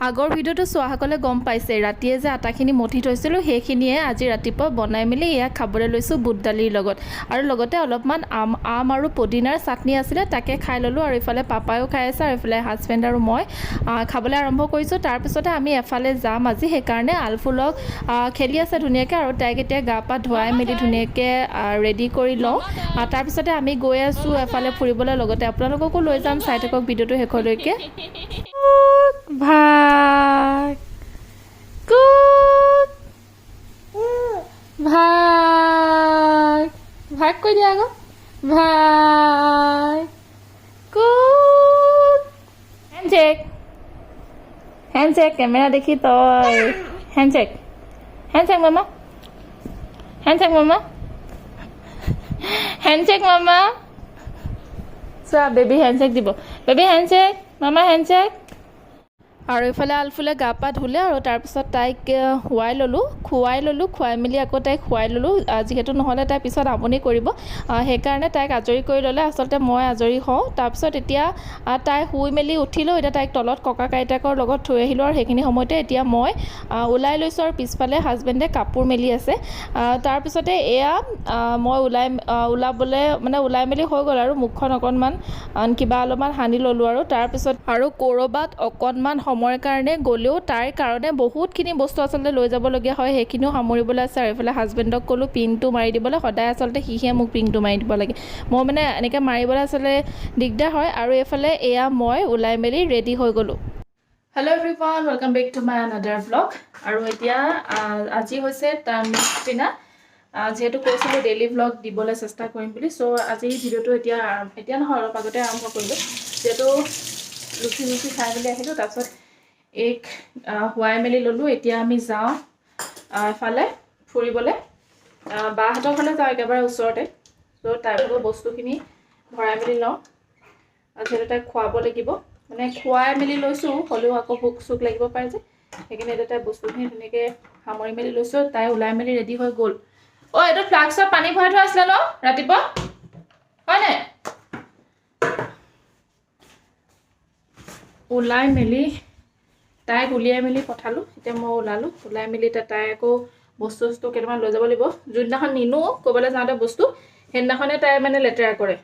আগৰ ভিডিঅ'টো চোৱাসকলে গম পাইছে ৰাতিয়ে যে আটাখিনি মঠি থৈছিলোঁ সেইখিনিয়ে আজি ৰাতিপুৱা বনাই মেলি এয়া খাবলৈ লৈছোঁ বুট দালিৰ লগত আৰু লগতে অলপমান আম আৰু পদিনাৰ চাটনি আছিলে তাকে খাই ল'লোঁ আৰু ইফালে পাপায়ো খাই আছে আৰু ইফালে হাজবেণ্ড আৰু মই খাবলৈ আৰম্ভ কৰিছোঁ। তাৰপিছতে আমি এফালে যাম আজি, সেইকাৰণে আলফুলক খেলি আছে ধুনীয়াকৈ আৰু তাইক এতিয়া গা পা ধুৱাই মেলি ধুনীয়াকৈ ৰেডি কৰি লওঁ। তাৰপিছতে আমি গৈ আছোঁ এফালে ফুৰিবলৈ, লগতে আপোনালোককো লৈ যাম, চাই থাকক ভিডিঅ'টো শেষলৈকে। ভাগ কুক ভাগ ভাগ কৈ দিয়া আকৌ ভাগ কুক হেণ্ডশেক হেণ্ডশেক কেমেৰা দেখি তই হেণ্ডশেক হেণ্ডশেক মামা হেণ্ডশেক মামা হেণ্ডশেক মামা চোৱা বেবী হেণ্ডশেক দিব, বেবী হেণ্ডশেক মামা হেণ্ডশেক। আৰু ইফালে আলফুলে গা পা ধুলে আৰু তাৰপিছত তাইক খুৱাই ল'লোঁ খুৱাই মেলি আকৌ তাইক খুৱাই ল'লোঁ, যিহেতু নহ'লে তাই পিছত আমনি কৰিব, সেইকাৰণে তাইক আজৰি কৰি ল'লে। আচলতে মই আজৰি হওঁ। তাৰপিছত এতিয়া তাই শুই মেলি উঠিলোঁ, এতিয়া তাইক তলত ককা আইতাকৰ লগত থৈ আহিলোঁ আৰু সেইখিনি সময়তে এতিয়া মই ওলাই লৈছোঁ আৰু পিছফালে হাজবেণ্ডে কাপোৰ মেলি আছে। তাৰপিছতে এয়া মই ওলাই মেলি হৈ গ'ল আৰু মুখখন অকণমান কিবা অলপমান সানি ল'লোঁ আৰু তাৰপিছত আৰু ক'ৰবাত অকণমান সময়ৰ কাৰণে গ'লেও তাইৰ কাৰণে বহুতখিনি বস্তু আচলতে লৈ যাবলগীয়া হয়, সেইখিনিও সামৰিবলৈ আছে। আৰু এইফালে হাজবেণ্ডক ক'লোঁ পিনটো মাৰি দিবলৈ, সদায় আচলতে সিহে মোক পিনটো মাৰি দিব লাগে, মই মানে এনেকৈ মাৰিবলৈ আচলতে দিগদাৰ হয়। আৰু এইফালে এয়া মই ওলাই মেলি ৰেডি হৈ গ'লোঁ। Hello' everyone, welcome back to my another vlog. আৰু এতিয়া আজি হৈছে তাৰ নেক্সট দিনা, যিহেতু কৈছিলোঁ ডেইলি ভ্লগ দিবলৈ চেষ্টা কৰিম বুলি, চ' আজি ভিডিঅ'টো এতিয়া নহয় অলপ আগতে আৰম্ভ কৰিলোঁ, যিহেতু লুচি খাই মেলি আহিলোঁ। তাৰপিছত এইক শুৱাই মেলি ল'লোঁ। এতিয়া আমি যাওঁ এফালে ফুৰিবলৈ, বাহঁতৰ ফালে যাওঁ, একেবাৰে ওচৰতে। চ' তাইৰ ভাগৰ বস্তুখিনি ভৰাই মেলি লওঁ, যিহেতু তাইক খুৱাব লাগিব, মানে খুৱাই মেলি লৈছোঁ, হ'লেও আকৌ ভোক চোক লাগিব পাৰে যে, সেইকাৰণে এতিয়া তাই বস্তুখিনি ধুনীয়াকৈ সামৰি মেলি লৈছোঁ। তাই ওলাই মেলি ৰেডি হৈ গ'ল। অ' এইটো ফ্লাক্সত পানী ভৰাই থোৱা আছিলে ন ৰাতিপুৱা, হয়নে? ওলাই মেলি তাইক উলিয়াই মেলি পঠালোঁ। এতিয়া মই ওলাই মেলি তাই আকৌ বস্তু কেইটামান লৈ যাব লাগিব। যোনদিনাখন নিনো ক'ৰবালৈ যাওঁতে বস্তু, সেইদিনাখনে তাই মানে লেতেৰা কৰে।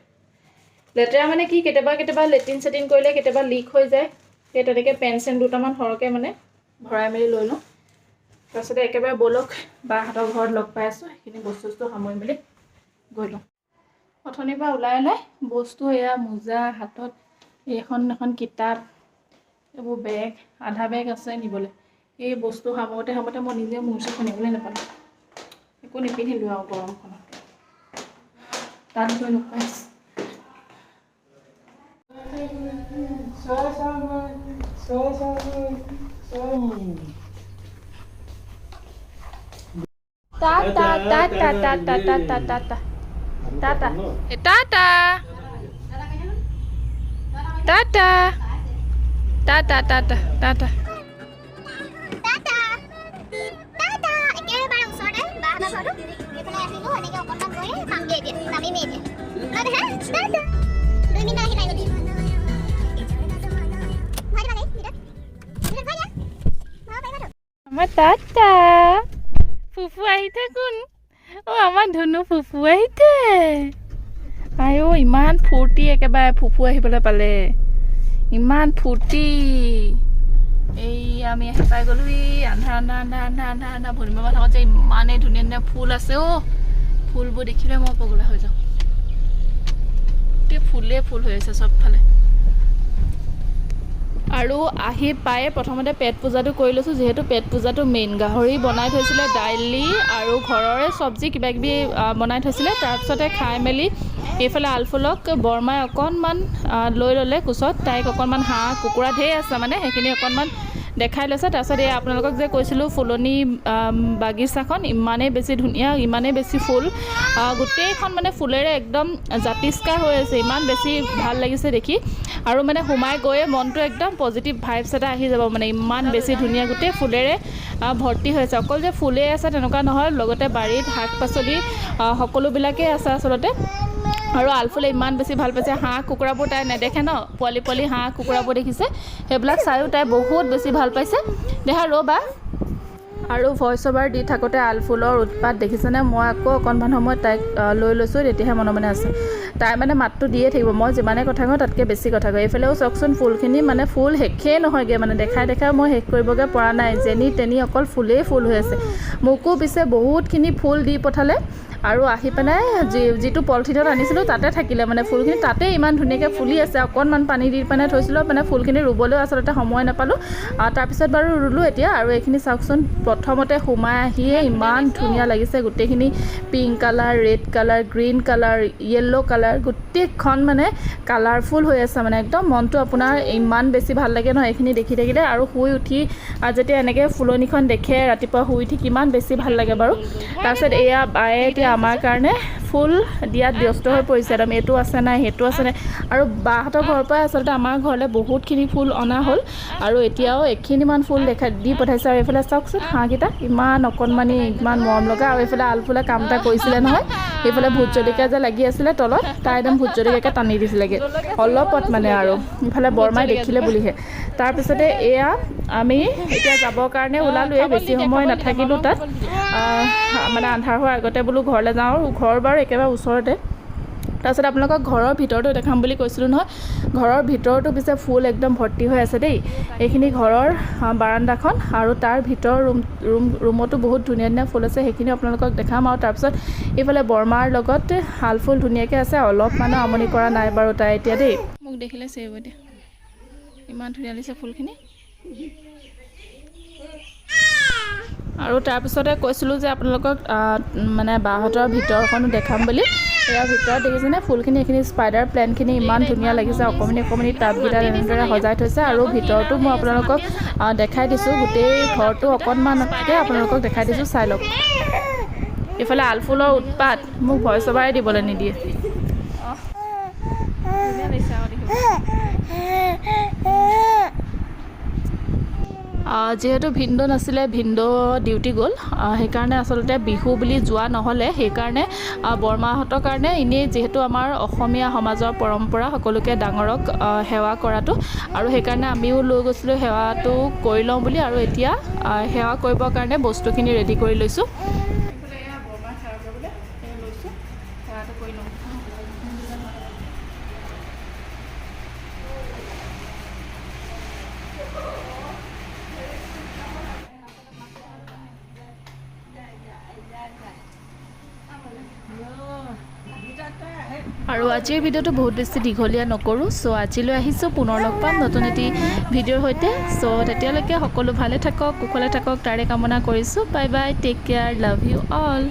লেতেৰা মানে কি, কেতিয়াবা লেট্ৰিন চেটিন কৰিলে কেতিয়াবা লিক হৈ যায়, সেই তেনেকৈ পেন চেন দুটামান সৰহকৈ মানে ভৰাই মেলি লৈ লওঁ। তাৰপিছতে একেবাৰে ব'লক বাহঁতৰ ঘৰত লগ পাই আছোঁ, সেইখিনি বস্তু সামৰি মেলি গৈ লওঁ। অথনিৰ পৰা ওলাই বস্তু এয়া মোজা হাতত, এখন কিতাপ, এইবোৰ বেগ, আধা বেগ আছে নিবলৈ। এই বস্তু সামৰোতে মই নিজে মূৰ চুৰ সানিবলৈ নাপালোঁ, একো নিপিন্ধিলোঁ আৰু গৰমখনত তাত গৈ নোপাই। আমাৰ টাটা ফুফু আহিছে কোন? অ' আমাৰ ধুনু ফুফু আহিছে। আইও ইমান ফূৰ্তি, একেবাৰে ফুফু আহিবলৈ পালে, ইমান ফূৰ্তি। এই আমি আহি পাই গ'লোঁ। আন্ধা ভূমিমা থাকত যে ইমানেই ধুনীয়া ফুল আছে। অ' ফুলবোৰ দেখিলে মই পগলা হৈ যাওঁ, গোটেই ফুল হৈ আছে চবফালে। আৰু আহি পায়ে প্ৰথমতে পেট পূজাটো কৰি লৈছোঁ, যিহেতু পেট পূজাটো মেইন। গাহৰি বনাই থৈছিলে, দাইলি আৰু ঘৰৰে চব্জি কিবাকিবি বনাই থৈছিলে। তাৰপিছতে খাই মেলি এইফালে আলফুলক বৰমাই অকণমান লৈ ল'লে কোচত, তাইক অকণমান হাঁহ কুকুৰা ঢেৰ আছে মানে, সেইখিনি অকণমান দেখাই লৈছে। তাৰপিছত এই আপোনালোকক যে কৈছিলোঁ ফুলনি বাগিচাখন ইমানেই বেছি ধুনীয়া, ইমানেই বেছি ফুল, গোটেইখন মানে ফুলেৰে একদম জাতিষ্কাৰ হৈ আছে, ইমান বেছি ভাল লাগিছে দেখি। আৰু মানে সোমাই গৈয়ে মনটো একদম পজিটিভ ভাইবছ এটা আহি যাব, মানে ইমান বেছি ধুনীয়া, গোটেই ফুলেৰে ভৰ্তি হৈছে। অকল যে ফুলেই আছে তেনেকুৱা নহয়, লগতে বাৰীত শাক পাচলি সকলোবিলাকেই আছে আচলতে। আৰু আলফুলে ইমান বেছি ভাল পাইছে হাঁহ কুকুৰাবোৰ তাই নেদেখে ন পোৱালি পোৱালি হাঁহ কুকুৰাবোৰ দেখিছে সেইবিলাক চায়ো তাই বহুত বেছি ভাল পাইছে দেহা ৰ'বা আৰু ভইচ অভাৰ দি থাকোঁতে আলফুলৰ উৎপাত দেখিছেনে মই আকৌ অকণমান সময় তাইক লৈ লৈছোঁ তেতিয়াহে মনে আছে তাই মানে মাতটো দিয়ে থাকিব মই যিমানে কথা কওঁ তাতকৈ বেছি কথা কওঁ এইফালেও চাওকচোন ফুলখিনি মানে ফুল শেষেই নহয়গৈ মানে দেখাই মই শেষ কৰিবগৈ পৰা নাই যেনি তেনি অকল ফুলেই ফুল হৈ আছে মোকো পিছে বহুতখিনি ফুল দি পঠালে আৰু আহি পেলাই যিটো পলিথিনত আনিছিলোঁ তাতে থাকিলে মানে ফুলখিনি তাতে ইমান ধুনীয়াকৈ ফুলি আছে অকণমান পানী দি পেলাই থৈছিলোঁ মানে ফুলখিনি ৰুবলৈও আচলতে সময় নাপালোঁ তাৰপিছত বাৰু ৰুলোঁ এতিয়া আৰু এইখিনি চাওকচোন প্ৰথমতে সোমাই আহিয়ে ইমান ধুনীয়া লাগিছে গোটেইখিনি pink colour red colour green colour yellow' colour গোটেইখন মানে কালাৰফুল হৈ আছে মানে একদম মনটো আপোনাৰ ইমান বেছি ভাল লাগে নহয় এইখিনি দেখি থাকিলে আৰু শুই উঠি যেতিয়া এনেকৈ ফুলনিখন দেখে ৰাতিপুৱা শুই উঠি কিমান বেছি ভাল লাগে বাৰু তাৰপিছত এয়া বায়ে এতিয়া আমাৰ কাৰণে ফুল দিয়াত ব্যস্ত হৈ পৰিছে একদম এইটো আছে নাই সেইটো আছে নাই আৰু বাহঁতৰ ঘৰৰ পৰাই আচলতে আমাৰ ঘৰলৈ বহুতখিনি ফুল অনা হ'ল আৰু এতিয়াও এইখিনিমান ফুল দি পঠাইছে আৰু এইফালে চাওকচোন হাঁহকেইটা ইমান অকণমানি ইমান মৰম লগা আৰু এইফালে আলফুলে কাম এটা কৰিছিলে নহয় এইফালে ভোট জলকীয়া যে লাগি আছিলে তলত তাই একদম ভোট জলকীয়াকৈ টানি দিছিলেগৈ অলপত মানে আৰু ইফালে বৰমাই দেখিলে বুলিহে তাৰপিছতে এয়া আমি এতিয়া যাবৰ কাৰণে ওলালোৱে বেছি সময় নাথাকিলোঁ তাত মানে আন্ধাৰ হোৱাৰ আগতে বোলো ঘৰলৈ যাওঁ ঘৰ বাৰু একেবাৰে ওচৰতে তাৰপিছত আপোনালোকক ঘৰৰ ভিতৰতো দেখাম বুলি কৈছিলোঁ নহয় ঘৰৰ ভিতৰতো পিছে ফুল একদম ভৰ্তি হৈ আছে দেই এইখিনি ঘৰৰ বাৰাণ্ডাখন আৰু তাৰ ভিতৰ ৰুমতো বহুত ধুনীয়া ধুনীয়া ফুল আছে সেইখিনি আপোনালোকক দেখাম আৰু তাৰপিছত এইফালে বৰমাৰ লগত শাল ফুল ধুনীয়াকৈ আছে অলপমানো আমনি কৰা নাই বাৰু তাই এতিয়া দেই মোক দেখিলে চেৰিব দিয়া ইমান ধুনীয়া লাগিছে ফুলখিনি আৰু তাৰপিছতে কৈছিলোঁ যে আপোনালোকক মানে বাহঁতৰ ভিতৰখনো দেখাম বুলি ইয়াৰ ভিতৰত দেখিছেনে ফুলখিনি এইখিনি স্পাইডাৰ প্লেণ্টখিনি ইমান ধুনীয়া লাগিছে অকণমানি টাবকেইটা এনেদৰে সজাই থৈছে আৰু ভিতৰতো মই আপোনালোকক দেখাই দিছোঁ গোটেই ঘৰটো অকণমানকৈ আপোনালোকক দেখাই দিছোঁ চাই লওক এইফালে আলফুলৰ উৎপাত মোক ভইচ অভাৰে দিবলৈ নিদিয়ে যিহেতু ভিনদেউ নাছিলে ভিনদেউ ডিউটি গ'ল সেইকাৰণে আচলতে বিহু বুলি যোৱা নহ'লে সেইকাৰণে বৰমাহঁতৰ কাৰণে এনেই যিহেতু আমাৰ অসমীয়া সমাজৰ পৰম্পৰা সকলোকে ডাঙৰক সেৱা কৰাটো আৰু সেইকাৰণে আমিও লৈ গৈছিলোঁ সেৱাটো কৰি লওঁ বুলি আৰু এতিয়া সেৱা কৰিবৰ কাৰণে বস্তুখিনি ৰেডি কৰি লৈছোঁ আৰু আজিৰ ভিডিঅ'টো বহুত বেছি দীঘলীয়া নকৰোঁ চ' আজিলৈ আহিছোঁ পুনৰ লগ পাম নতুন এটি ভিডিঅ'ৰ সৈতে চ' তেতিয়ালৈকে সকলো ভালে থাকক কুশলে থাকক তাৰে কামনা কৰিছোঁ bye bye take care love you all